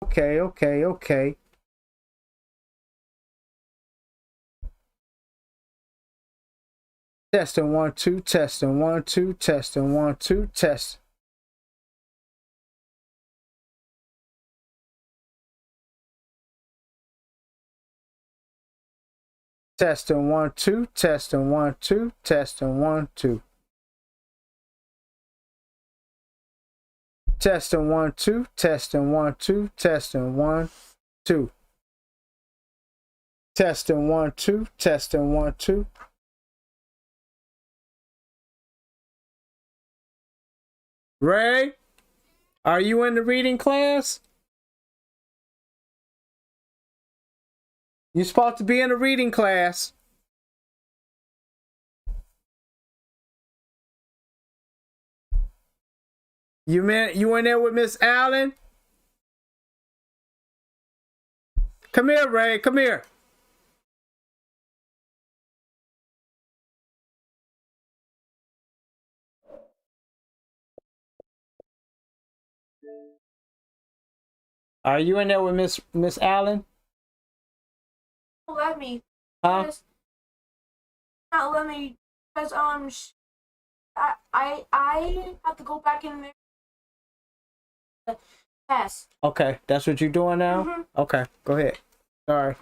Okay, okay, okay. Testing 1 2, testing 1 2, testing 1 2, test. Testing 1 2, testing 1 2, testing 1 2. Testing 1 2, testing 1 2, testing 1 2. Testing 1 2, testing 1 2. Ray, are you in the reading class? You're supposed to be in a reading class. You in there with Miss Allen? Come here, Ray. Come here. Are you in there with Miss Allen? Don't let me. Huh? Not let me, because I have to go back in there. Test. Okay, that's what you're doing now? Mm-hmm. Okay, go ahead. Sorry.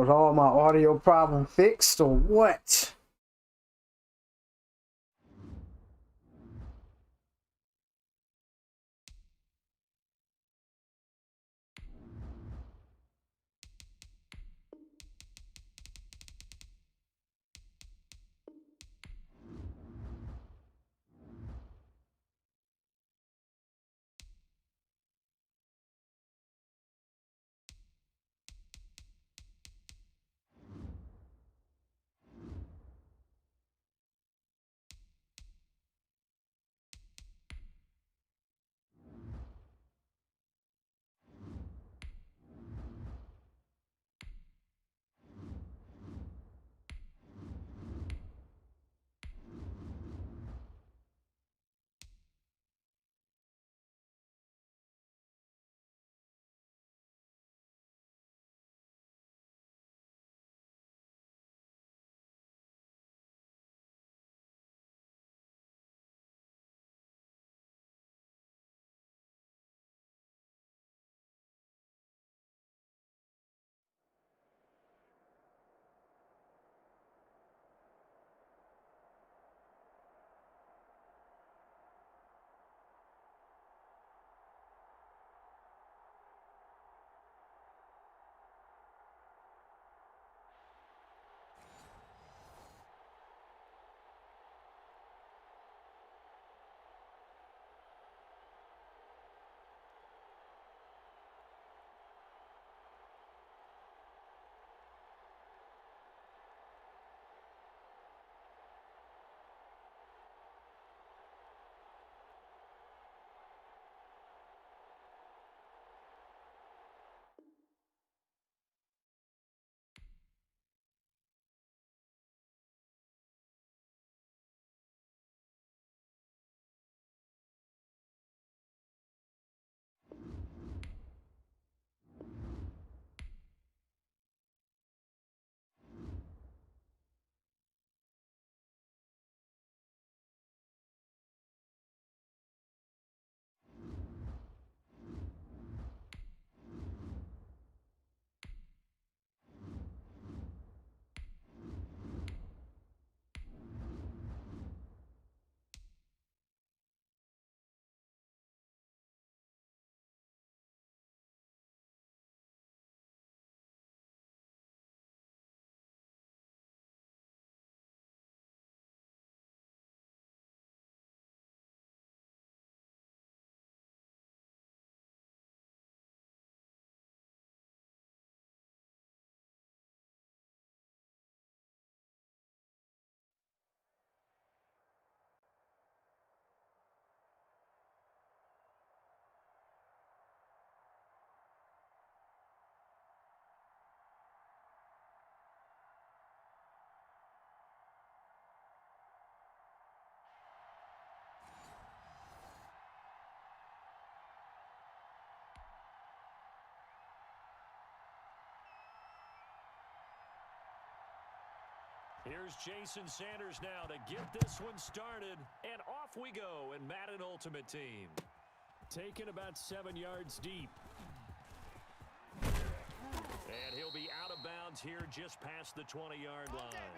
Was all my audio problem fixed or what? Here's Jason Sanders now to get this one started. And off we go in Madden Ultimate Team. Taken about 7 yards deep. And he'll be out of bounds here just past the 20-yard line.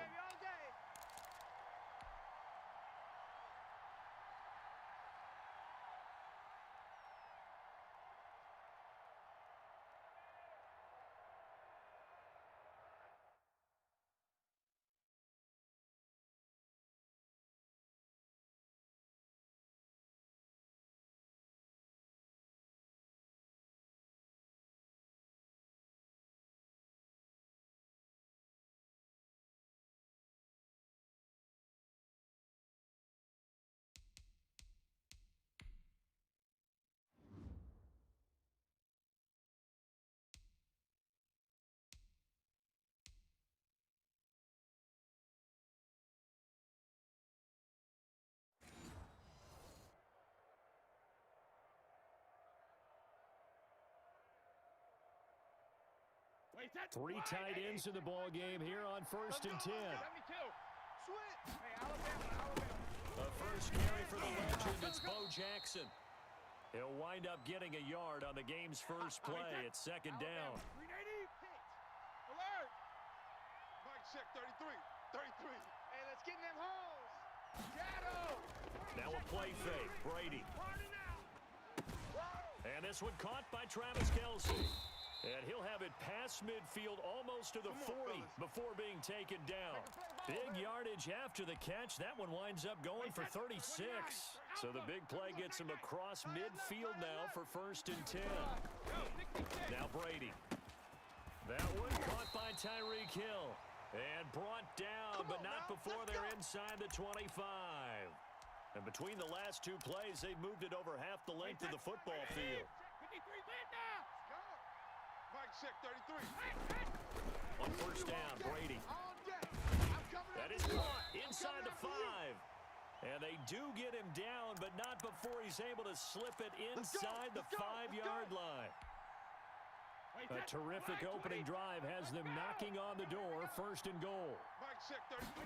Three tight ends in the ball game here on 1st and 10. The first carry for the legend, it's Bo Jackson. He'll wind up getting a yard on the game's first play at 2nd down. check, 33. 33. Hey, let's get in them holes. Shadow. Now a play fake. Brady. And this one caught by Travis Kelce. And he'll have it past midfield almost to the 40 before being taken down. Big yardage after the catch. That one winds up going for 36. So the big play gets him across midfield now for 1st and 10. Now Brady. That one caught by Tyreek Hill. And brought down, but not before they're inside the 25. And between the last two plays, they've moved it over half the length of the football field. Mike, check, 33. On 1st down, Brady. That is caught inside the 5. And they do get him down, but not before he's able to slip it inside the 5-yard line. A terrific opening drive has them knocking on the door, 1st and goal. Mike, check, 33.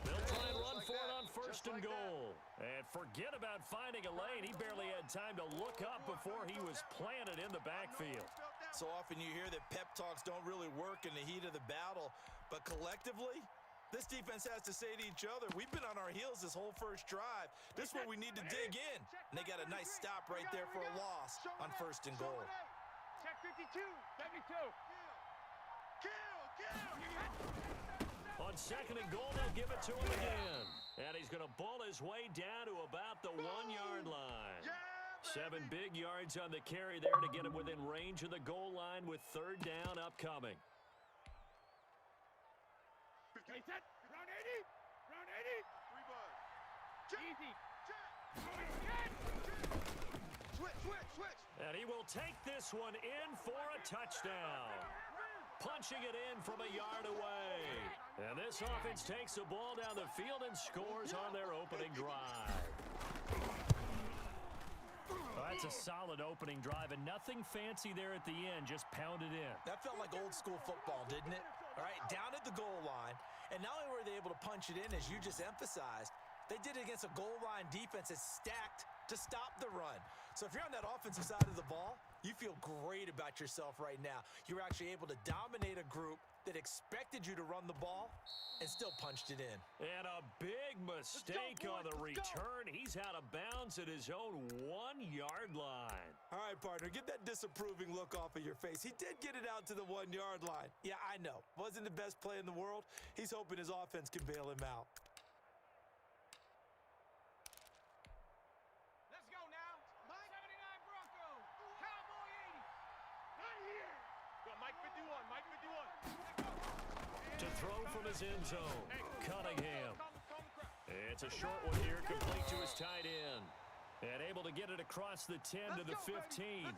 They'll try and run for it on 1st and goal. And forget about finding a lane. He barely had time to look up before he was planted in the backfield. So often you hear that pep talks don't really work in the heat of the battle, but collectively, this defense has to say to each other, we've been on our heels this whole first drive. This is where we need to dig in. And they got a nice stop right there for a loss on 1st and goal. Check 52. 72. Kill. On 2nd and goal, they'll give it to him again. And he's going to ball his way down to about the 1-yard line. 7 big yards on the carry there to get him within range of the goal line with 3rd down upcoming. Okay, set. Round 80. Round 80. 3 buds. Easy. Switch. And he will take this one in for a touchdown. Punching it in from a yard away. And this offense takes the ball down the field and scores on their opening drive. Well, that's a solid opening drive, and nothing fancy there at the end, just pounded in. That felt like old school football, didn't it? All right, down at the goal line, and not only were they able to punch it in, as you just emphasized, they did it against a goal line defense that's stacked to stop the run. So if you're on that offensive side of the ball, you feel great about yourself right now. You were actually able to dominate a group that expected you to run the ball and still punched it in. And a big mistake on the return. He's out of bounds at his own 1-yard line. All right, partner, get that disapproving look off of your face. He did get it out to the 1-yard line. Yeah, I know. Wasn't the best play in the world. He's hoping his offense can bail him out. Let's go now. 79 Broncos. Cowboy 80. Not here. Go, Mike 51. Mike 51. To throw from his end zone, Cunningham. It's a short one here, complete to his tight end. And able to get it across the 10 to the 15.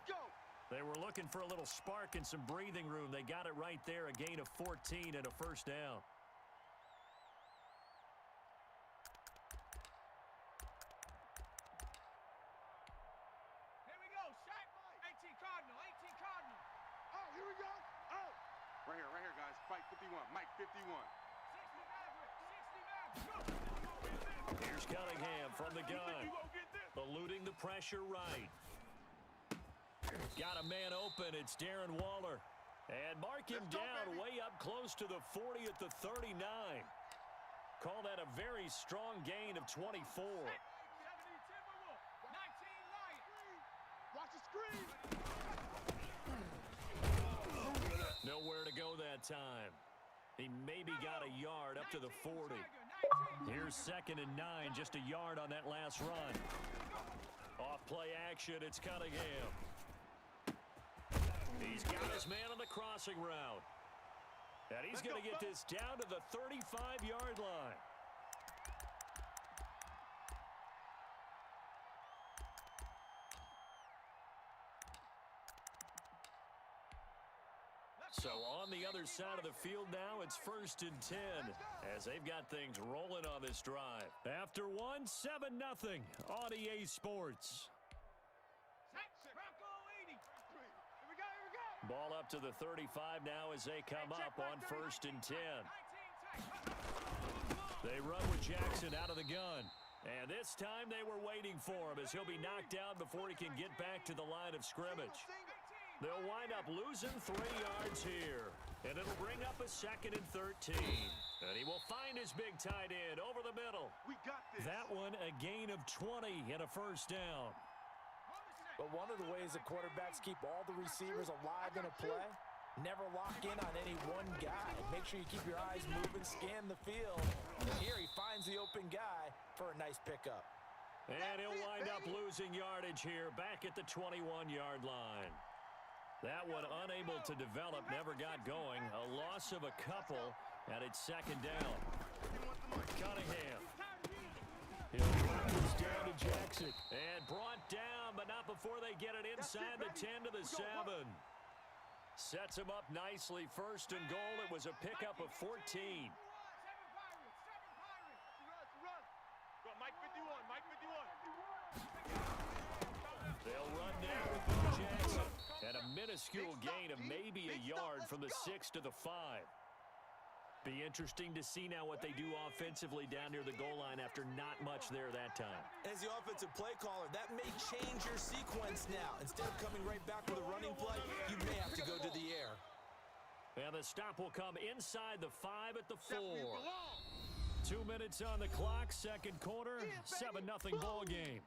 They were looking for a little spark and some breathing room. They got it right there, a gain of 14 and a 1st down. Here we go. Shot. 18 Cardinal. Oh, here we go. Oh. Right here, guys. Fight 51. Mike 51. 60 Here's Cunningham from the gun. Eluding the pressure right. Got a man open. It's Darren Waller. And mark him down way up close to the 40 at the 39. Call that a very strong gain of 24. 19 Lions. Watch the screen. Nowhere to go that time. He maybe got a yard up to the 40. Here's 2nd and 9, just a yard on that last run. Off play action, it's Cunningham. He's got his man on the crossing route. And he's going to get this down to the 35-yard line. So on the other side of the field now, it's 1st and 10 as they've got things rolling on this drive. After one, 7-0 on EA Sports. Bronco 80. Here we go. Ball up to the 35 now as they come up on 1st and 10. They run with Jackson out of the gun. And this time they were waiting for him as he'll be knocked down before he can get back to the line of scrimmage. They'll wind up losing 3 yards here. And it'll bring up a 2nd and 13. And he will find his big tight end over the middle. We got this. That one a gain of 20 and a first down. But one of the ways that quarterbacks keep all the receivers alive in a play, never lock in on any one guy. Make sure you keep your eyes moving, scan the field. And here he finds the open guy for a nice pickup. And he'll wind up losing yardage here back at the 21-yard line. That one unable to develop, never got going. A loss of a couple, and it's 2nd down. Cunningham. He'll drop this down to Jackson. And brought down, but not before they get it inside the 10 to the 7. Sets him up nicely. 1st and goal. It was a pickup of 14. Mike 51, Mike 51. They'll run now with Bo Jackson. And a minuscule gain of maybe a yard from the 6 to the 5. Be interesting to see now what they do offensively down near the goal line after not much there that time. As the offensive play caller, that may change your sequence now. Instead of coming right back with a running play, you may have to go to the air. And the stop will come inside the 5 at the 4. 2 minutes on the clock, 2nd quarter, 7-0 ball game.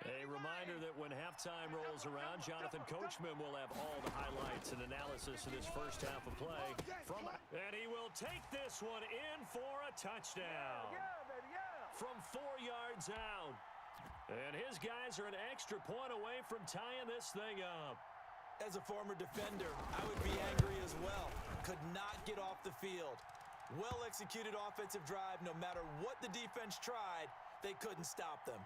A reminder that when halftime rolls around, Jonathan Coachman will have all the highlights and analysis of this first half of play. And he will take this one in for a touchdown. From 4 yards out. And his guys are an extra point away from tying this thing up. As a former defender, I would be angry as well. Could not get off the field. Well-executed offensive drive. No matter what the defense tried, they couldn't stop them.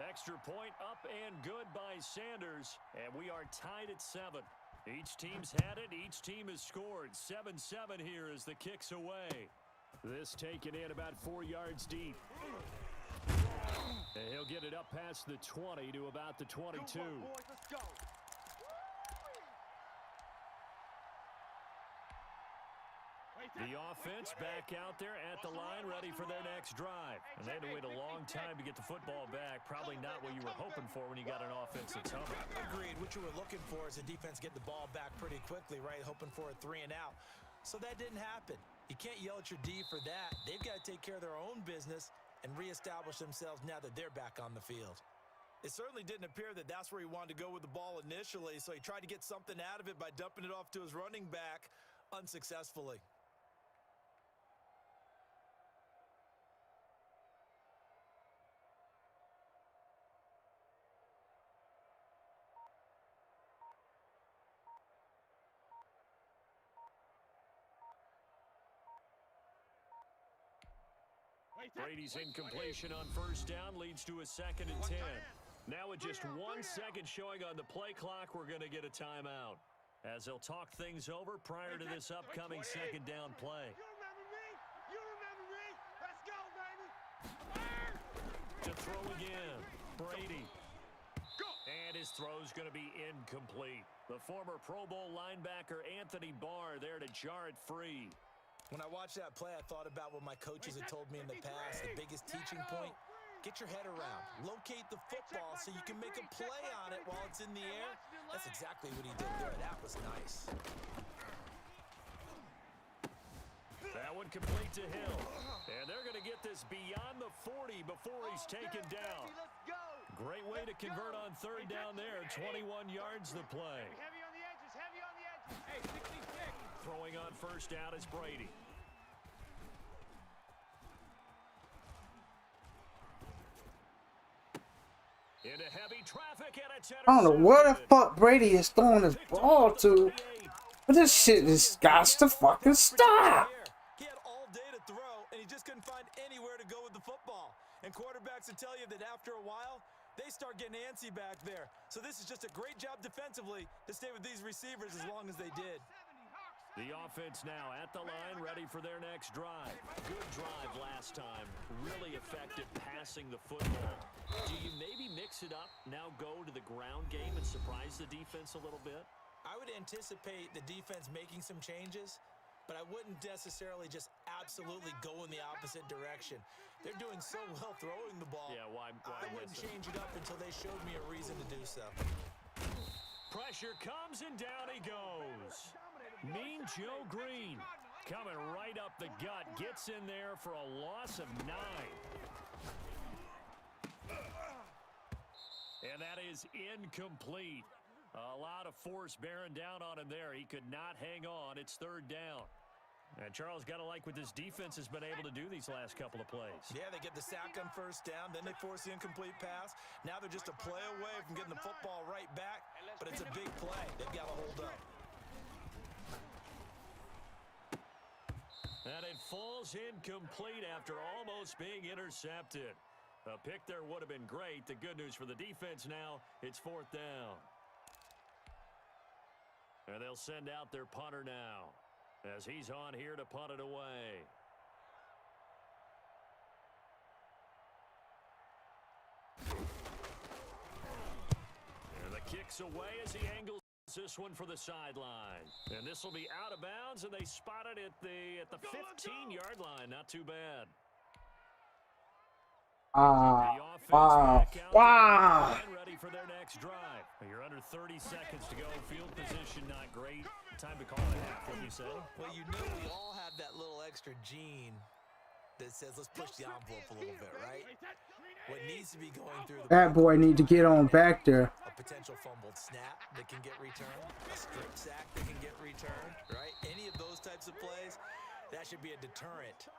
Extra point up and good by Sanders. And we are tied at 7. Each team's had it. Each team has scored. 7-7 here as the kick's away. This taken in about 4 yards deep. And he'll get it up past the 20 to about the 22. Let's go. The offense back out there at the line, ready for their next drive. And they had to wait a long time to get the football back. Probably not what you were hoping for when you got an offense that's humming. Agreed. What you were looking for is the defense get the ball back pretty quickly, right? Hoping for a 3 and out. So that didn't happen. You can't yell at your D for that. They've got to take care of their own business and reestablish themselves now that they're back on the field. It certainly didn't appear that that's where he wanted to go with the ball initially, so he tried to get something out of it by dumping it off to his running back unsuccessfully. Brady's incompletion on 1st down leads to a 2nd and 10. Now with just 1 second showing on the play clock, we're going to get a timeout. As they'll talk things over prior to this upcoming 2nd down play. You remember me? You remember me? Let's go, baby. To throw again, Brady. And his throw's going to be incomplete. The former Pro Bowl linebacker Anthony Barr there to jar it free. When I watched that play, I thought about what my coaches had told me in the past. The biggest teaching point, get your head around. Locate the football so you can make a play on it while it's in the air. That's exactly what he did there. That was nice. That one complete to Hill. And they're going to get this beyond the 40 before he's taken down. Great way to convert on 3rd down there. 21 yards the play. Heavy on the edges, heavy on the edges. Hey, 66. Throwing on 1st down is Brady. Into heavy traffic and it's I don't know where the fuck Brady is throwing his ball to. But this shit has got to fucking stop. He had all day to throw, and he just couldn't find anywhere to go with the football. And quarterbacks will tell you that after a while, they start getting antsy back there. So this is just a great job defensively to stay with these receivers as long as they did. The offense now at the line, ready for their next drive. Good drive last time. Really effective passing the football. Do you maybe mix it up, now go to the ground game and surprise the defense a little bit? I would anticipate the defense making some changes, but I wouldn't necessarily just absolutely go in the opposite direction. They're doing so well throwing the ball. Yeah, why I wouldn't change it up until they showed me a reason to do so. pressure comes, and down he goes. Mean Joe Green coming right up the gut. Gets in there for a loss of 9. And that is incomplete. A lot of force bearing down on him there. He could not hang on. It's 3rd down. And Charles, got to like what this defense has been able to do these last couple of plays. Yeah, they get the sack on 1st down, then they force the incomplete pass. Now they're just a play away from getting the football right back, but it's a big play. They've got to hold up. And it falls incomplete after almost being intercepted. A pick there would have been great. The good news for the defense now, it's 4th down. And they'll send out their punter now, as he's on here to punt it away. And the kick's away as he angles this one for the sideline. And this will be out of bounds, and they spot it at the 15-yard line. Not too bad. Wow. And ready for their next drive. You're under 30 seconds to go. Field position not great. Time to call it half, what do you say? Well, you know we all have that little extra gene that says let's push the envelope a little bit, right? What needs to be going through the That boy need to get on back there. a potential fumbled snap that can get returned, a strip sack that can get returned, right? Any of those types of plays, that should be a deterrent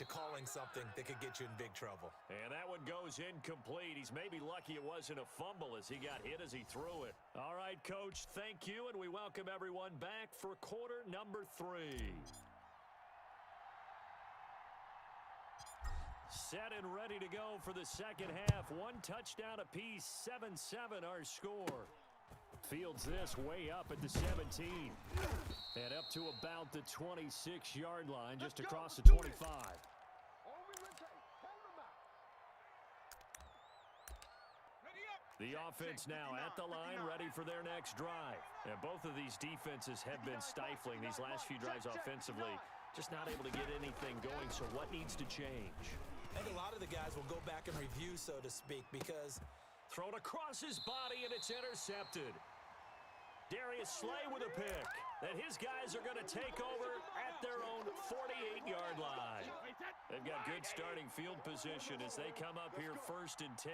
to calling something that could get you in big trouble. And that one goes incomplete. He's maybe lucky it wasn't a fumble as he got hit as he threw it. All right, Coach, thank you, and we welcome everyone back for quarter number 3. Set and ready to go for the second half. 1 touchdown apiece, 7-7 our score. Fields this way up at the 17. And up to about the 26-yard line, just across the 25. The offense now at the line, ready for their next drive. And both of these defenses have been stifling these last few drives offensively. Just not able to get anything going, so what needs to change? I think a lot of the guys will go back and review, so to speak, because thrown across his body, and it's intercepted. Darius Slay with a pick. And his guys are going to take over at their own 48-yard line. They've got good starting field position as they come up here 1st and 10.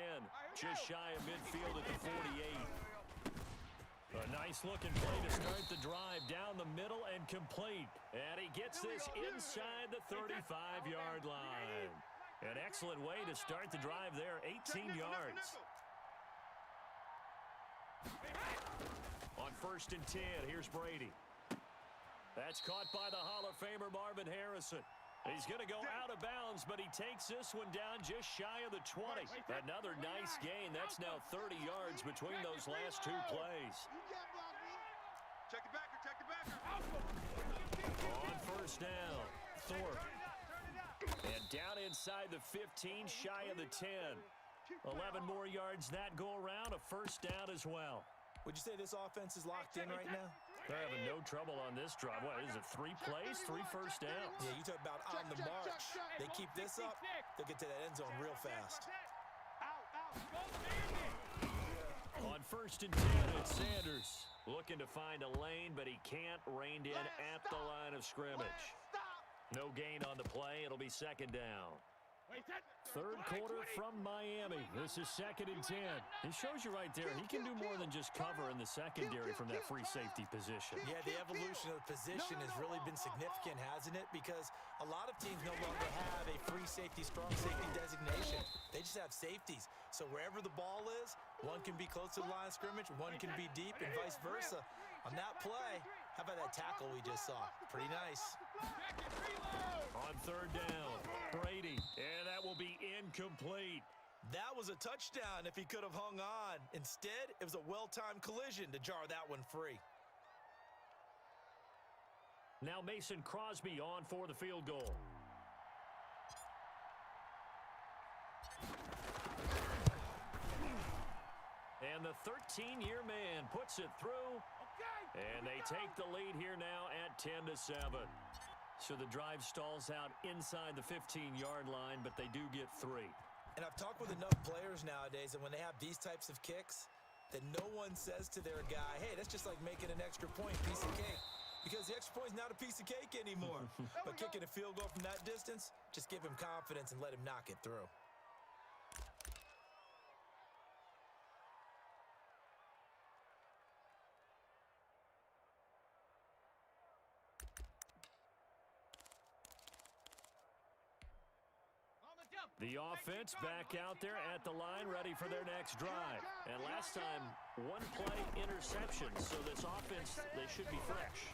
Just shy of midfield at the 48. A nice-looking play to start the drive down the middle and complete. And he gets this inside the 35-yard line. An excellent way to start the drive there, 18 yards. On 1st and 10, here's Brady. That's caught by the Hall of Famer Marvin Harrison. He's going to go out of bounds, but he takes this one down just shy of the 20. Another nice gain. That's now 30 yards between those last 2 plays. Check the backer, check the backer. On 1st down, Thorpe. And down inside the 15, shy of the 10. 11 more yards that go around, a 1st down as well. would you say this offense is locked in right now? They're having no trouble on this drive. What is it, 3 plays, 3 first downs? Yeah, you talk about on the march. They keep this up, they'll get to that end zone real fast. On 1st and 10, it's Sanders looking to find a lane, but he can't. Reined in at the line of scrimmage. No gain on the play. It'll be 2nd down. 3rd quarter from Miami. This is 2nd and 10. It shows you right there, he can do more than just cover in the secondary from that free safety position. Yeah, the evolution of the position has really been significant, hasn't it? Because a lot of teams no longer have a free safety, strong safety designation. They just have safeties. So wherever the ball is, one can be close to the line of scrimmage, one can be deep, and vice versa. On that play, how about that tackle we just saw? Pretty nice. On 3rd down, Brady, and that will be incomplete. That was a touchdown if he could have hung on. Instead, it was a well-timed collision to jar that one free. Now Mason Crosby on for the field goal. And the 13-year man puts it through. And they take the lead here now at 10-7. So the drive stalls out inside the 15-yard line, but they do get 3. And I've talked with enough players nowadays, and when they have these types of kicks, that no one says to their guy, hey, that's just like making an extra point, piece of cake. Because the extra point's not a piece of cake anymore. But kicking a field goal from that distance, just give him confidence and let him knock it through. The offense back out there at the line, ready for their next drive. And last time, one play interception, so this offense, they should be fresh.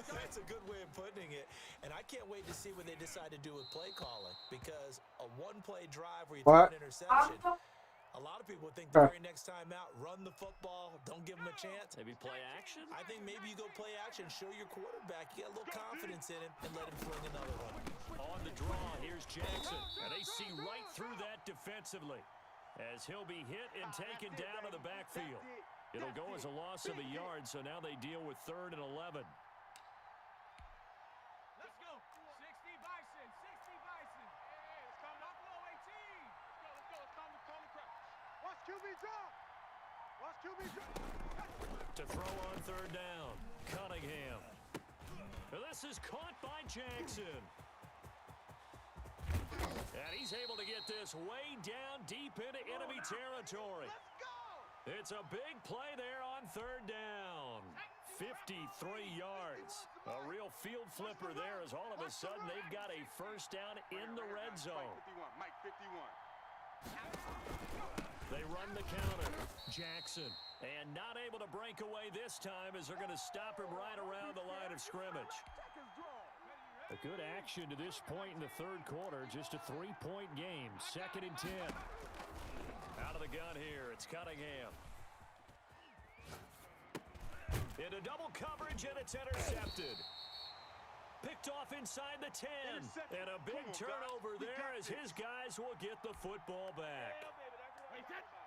That's a good way of putting it. And I can't wait to see what they decide to do with play calling, because a one-play drive where you throw an interception, a lot of people think the very next time out, run the football, don't give them a chance. Maybe play action? I think maybe you go play action, show your quarterback, you get a little confidence in him, and let him fling another one. On the draw, here's Jackson. And they see right through that defensively as he'll be hit and taken down to the backfield. It'll go as a loss of a yard, so now they deal with 3rd and 11. Let's go. 60 Bison. 60 Bison. Hey, it's coming up below 18. Let's go. It's calm the crowd. Watch QB drop. Watch QB drop. To throw on 3rd down, Cunningham. And this is caught by Jackson. And he's able to get this way down deep into enemy territory. Let's go. It's a big play there on 3rd down. 53 yards. A real field flipper there as all of a sudden they've got a first down in the red zone. Mike 51. They run the counter. Jackson. And not able to break away this time as they're going to stop him right around the line of scrimmage. A good action to this point in the 3rd quarter. Just a 3-point game. 2nd and 10. Out of the gun here. It's Cunningham. Into double coverage, and it's intercepted. Picked off inside the 10. And a big turnover there as his guys will get the football back.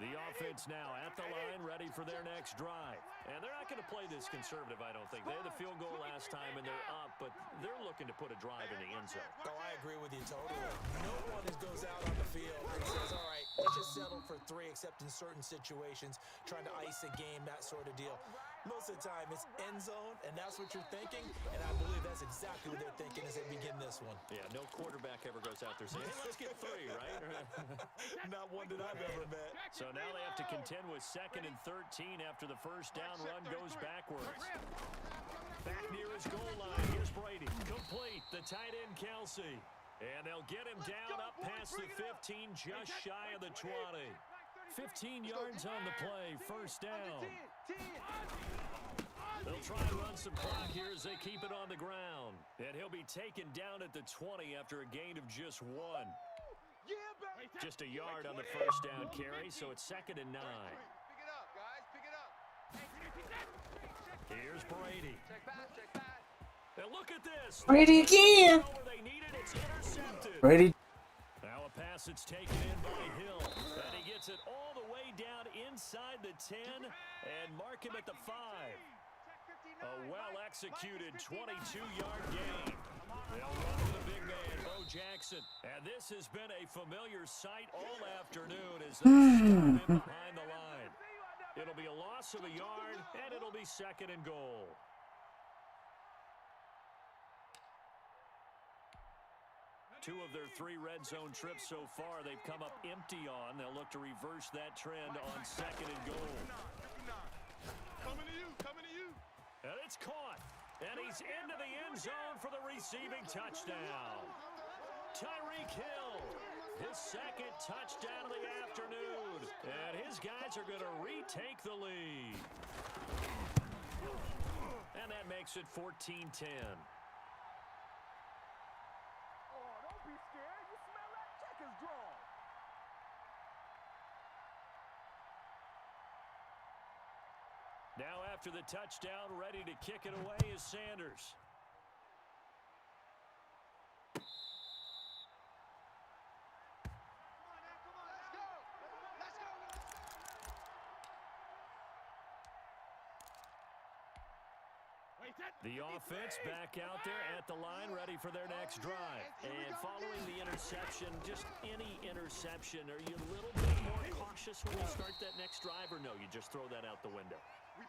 The offense now at the line, ready for their next drive. And they're not going to play this conservative, I don't think. They had the field goal last time, and they're up, but they're looking to put a drive in the end zone. Oh, I agree with you totally. No one goes out on the field and says, all right, let's just settle for 3, except in certain situations, trying to ice a game, that sort of deal. Most of the time, it's end zone, and that's what you're thinking, and I believe that's exactly what they're thinking as they begin this one. Yeah, no quarterback ever goes out there saying, hey, let's get 3, right? Not one that I've ever met. So now they have to contend with 2nd and 13 after the first down run goes backwards. Back near his goal line, here's Brady. Complete, the tight end Kelsey. And they'll get him down up past the 15, just shy of the 20. 15 yards on the play, first down. They'll try and run some clock here as they keep it on the ground. And he'll be taken down at the 20 after a gain of just 1. Just a yard on the first down carry, so it's 2nd and 9. Pick it up, guys. Pick it up. Here's Brady. And look at this. Brady again. They need it. It's intercepted. Brady. Now a pass that's taken in by Hill. And he gets it all the way down inside the 10 and mark him at the 5. A well-executed 22-yard gain. They'll run to the big man, Bo Jackson. And this has been a familiar sight all afternoon as they stop him behind the line. It'll be a loss of a yard, and it'll be 2nd and goal. Two of their 3 red zone trips so far, they've come up empty on. They'll look to reverse that trend on 2nd and goal. Coming to you. Coming to you. And it's caught. And he's into the end zone for the receiving touchdown. Tyreek Hill, his 2nd touchdown of the afternoon. And his guys are going to retake the lead. And that makes it 14-10. Now after the touchdown, ready to kick it away is Sanders. The offense back out there at the line, ready for their next drive. And following the interception, just any interception, are you a little bit more cautious when you start that next drive, or no, you just throw that out the window?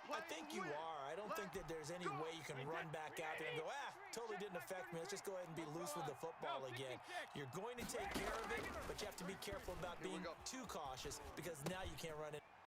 I think you are. I don't think that there's any way you can run back out there and go, totally didn't affect me. Let's just go ahead and be loose with the football again. You're going to take care of it, but you have to be careful about being too cautious because now you can't run it.